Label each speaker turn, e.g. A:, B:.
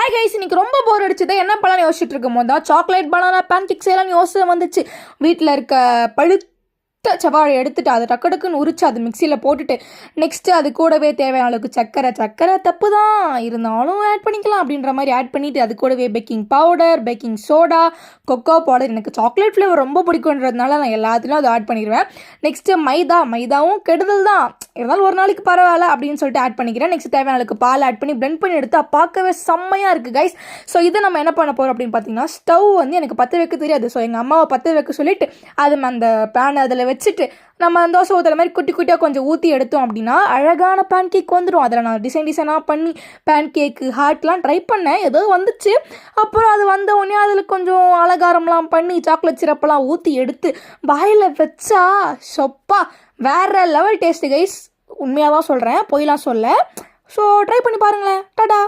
A: Hi guys, இன்னைக்கு ரொம்ப போர் அடிச்சது. என்ன பண்ணலாம்னு யோசிச்சுட்டு இருக்கும் போது தான் சாக்லேட் பனானா பேன்கேக் செய்யலாம்னு யோசனை வந்துச்சு. வீட்டில் இருக்க பழுத்த செவ்வாழை எடுத்துட்டு அதை டக்குன்னு உரிச்சு அது மிக்சியில் போட்டுட்டு நெக்ஸ்ட்டு அது கூடவே தேவையான அளவுக்கு சக்கரை தப்பு தான் இருந்தாலும் ஆட் பண்ணிக்கலாம் அப்படின்ற மாதிரி ஆட் பண்ணிவிட்டு அது கூடவே baking powder, baking soda, cocoa powder. எனக்கு சாக்லேட் ஃப்ளேவர் ரொம்ப பிடிக்குன்றதுனால நான் எல்லாத்துலையும் அதை ஆட் பண்ணிடுவேன். நெக்ஸ்ட்டு மைதாவும் கெடுதல் தான், இருந்தாலும் ஒரு நாளைக்கு பரவாயில்ல அப்படின்னு சொல்லிட்டு ஆட் பண்ணிக்கிறேன். நெக்ஸ்ட் தேவையான அளவுக்கு பால் ஆட் பண்ணி பிளெண்ட் பண்ணி எடுத்து பார்க்கவே செம்மையாக இருக்குது கைஸ். ஸோ இதை நம்ம என்ன பண்ண போகிறோம் அப்படின்னு பார்த்தீங்கன்னா, ஸ்டவ் வந்து எனக்கு பற்ற வைக்க தெரியாது. ஸோ எங்கள் அம்மாவை பற்ற வைக்க சொல்லிவிட்டு அது அந்த பேன் அதில் வச்சுட்டு நம்ம தோசை ஊற்றுற மாதிரி குட்டி குட்டியாக கொஞ்சம் ஊற்றி எடுத்தோம் அப்படின்னா அழகான பேன் கேக் வந்துடும். அதில் நான் டிசைனாக பண்ணி பேன் கேக்கு ஹார்ட்லாம் ட்ரை பண்ணேன், ஏதோ வந்துச்சு. அப்புறம் அது வந்த உடனே அதில் கொஞ்சம் அலங்காரம்லாம் பண்ணி சாக்லேட் சிரப்பெல்லாம் ஊற்றி எடுத்து வாயில் வச்சா சொப்பா வேறு லெவல் டேஸ்ட்டு கைஸ். உண்மையாக தான் சொல்கிறேன், பொய்லாம் சொல்ல. ஸோ ட்ரை பண்ணி பாருங்களேன். டாடா.